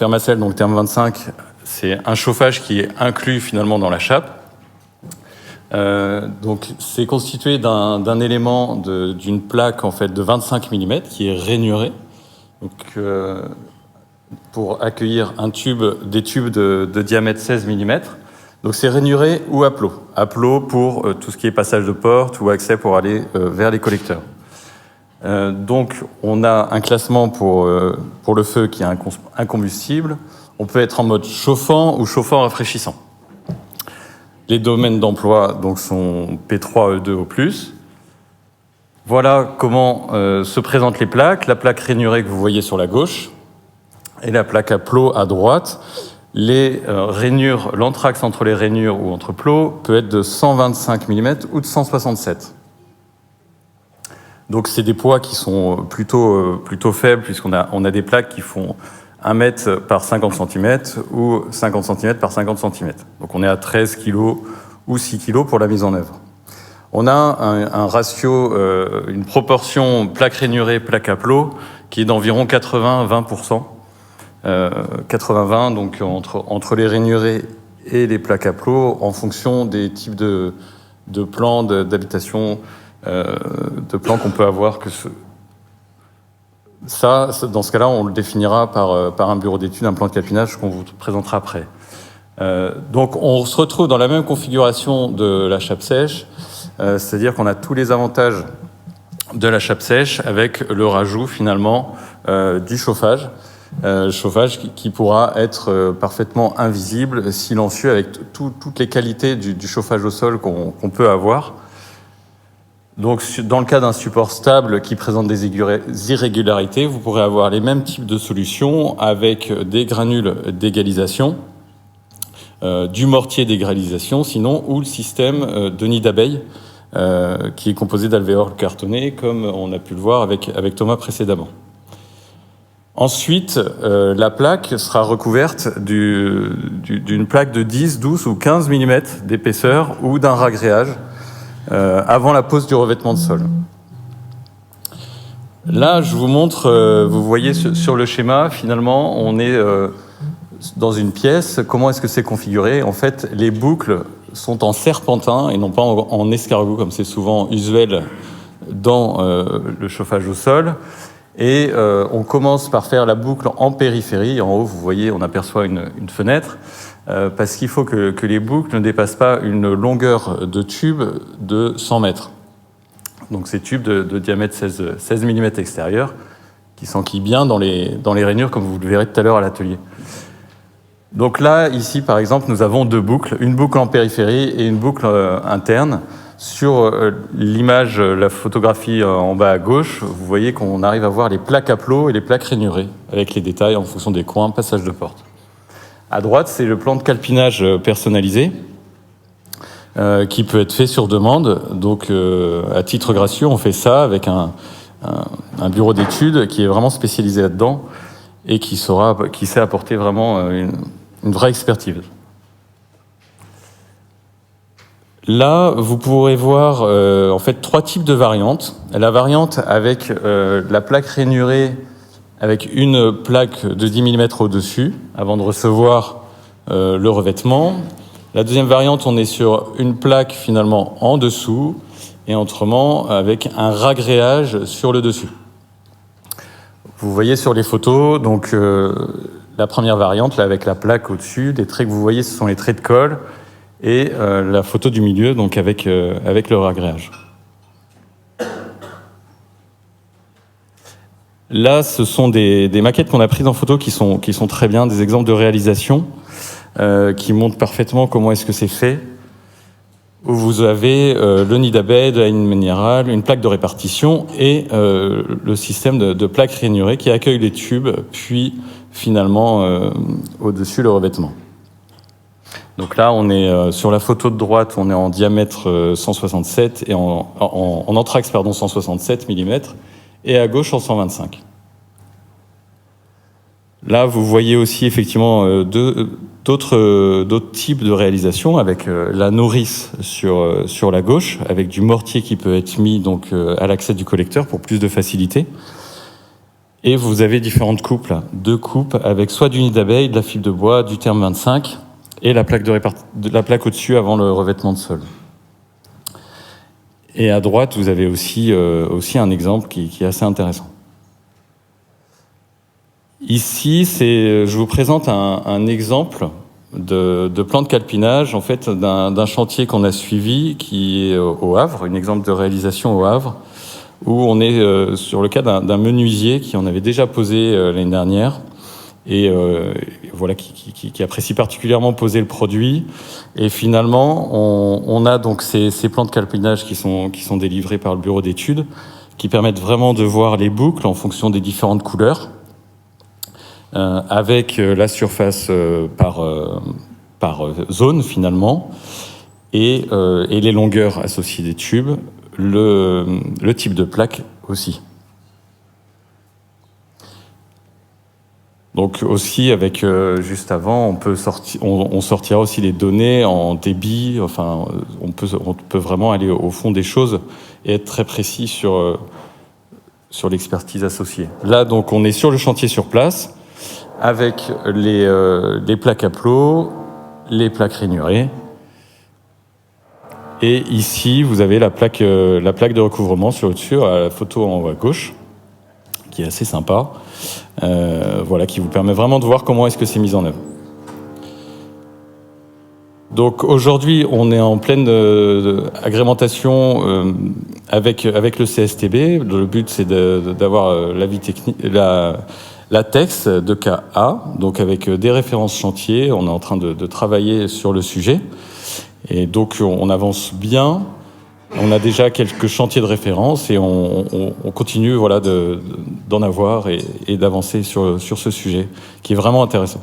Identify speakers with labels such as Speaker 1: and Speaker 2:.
Speaker 1: Fermacell, donc terme 25, c'est un chauffage qui est inclus finalement dans la chape. Donc c'est constitué d'un élément d'une plaque en fait de 25 mm qui est rainurée. Donc, pour accueillir des tubes de diamètre 16 mm. Donc c'est rainuré ou à plot. À plot pour tout ce qui est passage de porte ou accès pour aller vers les collecteurs. Donc on a un classement pour le feu qui est incombustible. On peut être en mode chauffant ou chauffant rafraîchissant. Les domaines d'emploi donc, sont P3, E2 au plus. Voilà comment se présentent les plaques. La plaque rainurée que vous voyez sur la gauche et la plaque à plot à droite. Les rainures, l'anthrax entre les rainures ou entre plots peut être de 125 mm ou de 167. Donc c'est des poids qui sont plutôt faibles puisqu'on a des plaques qui font 1 mètre par 50 cm ou 50 cm par 50 cm. Donc on est à 13 kg ou 6 kg pour la mise en œuvre. On a un ratio, une proportion plaque rainurée, plaque à plot qui est d'environ 80-20%. 80-20, donc entre les rainurés et les plaques à plot, en fonction des types de plans d'habitation, de plans qu'on peut avoir. Ça, dans ce cas-là, on le définira par un bureau d'études, un plan de calpinage qu'on vous présentera après. Donc on se retrouve dans la même configuration de la chape sèche, c'est-à-dire qu'on a tous les avantages de la chape sèche avec le rajout finalement du chauffage. Chauffage qui pourra être parfaitement invisible, silencieux, avec toutes les qualités du chauffage au sol qu'on peut avoir. Donc, dans le cas d'un support stable qui présente des irrégularités, vous pourrez avoir les mêmes types de solutions avec des granules d'égalisation, du mortier d'égalisation, sinon, ou le système de nid d'abeille, qui est composé d'alvéoles cartonnés, comme on a pu le voir avec Thomas précédemment. Ensuite, la plaque sera recouverte d'une plaque de 10, 12 ou 15 mm d'épaisseur ou d'un ragréage avant la pose du revêtement de sol. Là, je vous montre, vous voyez sur le schéma, finalement, on est dans une pièce. Comment est-ce que c'est configuré? En fait, les boucles sont en serpentin et non pas en escargot, comme c'est souvent usuel dans le chauffage au sol. Et on commence par faire la boucle en périphérie. En haut, vous voyez, on aperçoit une fenêtre, parce qu'il faut que les boucles ne dépassent pas une longueur de tube de 100 mètres. Donc ces tubes de diamètre 16 mm extérieur, qui s'enquillent bien dans les rainures, comme vous le verrez tout à l'heure à l'atelier. Donc là, ici, par exemple, nous avons deux boucles, une boucle en périphérie et une boucle interne. Sur l'image, la photographie en bas à gauche, vous voyez qu'on arrive à voir les plaques à plot et les plaques rainurées, avec les détails en fonction des coins, passage de porte. À droite, c'est le plan de calpinage personnalisé, qui peut être fait sur demande. Donc, à titre gracieux, on fait ça avec un bureau d'études qui est vraiment spécialisé là-dedans et qui sait apporter vraiment une vraie expertise. Là, vous pourrez voir en fait 3 types de variantes. La variante avec la plaque rainurée avec une plaque de 10 mm au-dessus avant de recevoir le revêtement. La deuxième variante, on est sur une plaque finalement en dessous et autrement avec un ragréage sur le dessus. Vous voyez sur les photos, donc la première variante là avec la plaque au-dessus, les traits que vous voyez, ce sont les traits de colle. Et la photo du milieu, donc avec le ragréage. Là, ce sont des maquettes qu'on a prises en photo qui sont très bien, des exemples de réalisation qui montrent parfaitement comment est-ce que c'est fait. Où vous avez le nid d'abeille, de la ligne minérale, une plaque de répartition et le système de plaques rainurées qui accueille les tubes, puis finalement au-dessus le revêtement. Donc là, on est sur la photo de droite, on est en diamètre 167 et en anthrax 167 mm et à gauche en 125. Là, vous voyez aussi effectivement d'autres types de réalisations avec la nourrice sur la gauche, avec du mortier qui peut être mis donc à l'accès du collecteur pour plus de facilité. Et vous avez différentes coupes, là. 2 coupes avec soit du nid d'abeille, de la fibre de bois, du terme 25 et la plaque, la plaque au-dessus avant le revêtement de sol. Et à droite, vous avez aussi un exemple qui est assez intéressant. Ici, je vous présente un exemple de plan de calpinage en fait, d'un chantier qu'on a suivi qui est au Havre, un exemple de réalisation au Havre, où on est sur le cas d'un menuisier qui en avait déjà posé l'année dernière et voilà, qui apprécie particulièrement poser le produit. Et finalement, on a donc ces plans de calpinage qui sont délivrés par le bureau d'études, qui permettent vraiment de voir les boucles en fonction des différentes couleurs, avec la surface par zone finalement, et les longueurs associées des tubes, le type de plaque aussi. Donc aussi avec juste avant, on sortira aussi les données en débit. Enfin, on peut vraiment aller au fond des choses et être très précis sur l'expertise associée. Là, donc, on est sur le chantier sur place avec les plaques à plot, les plaques rainurées. Et ici, vous avez la plaque de recouvrement sur le dessus, à la photo en haut à gauche, qui est assez sympa. Voilà, qui vous permet vraiment de voir comment est-ce que c'est mis en œuvre. Donc aujourd'hui, on est en pleine agrémentation avec le CSTB. Le but, c'est d'avoir l'avis technique, la TEX de cas A, donc avec des références chantiers. On est en train de travailler sur le sujet. Et donc, on avance bien. On a déjà quelques chantiers de référence et on continue voilà, d'en avoir et d'avancer sur ce sujet qui est vraiment intéressant.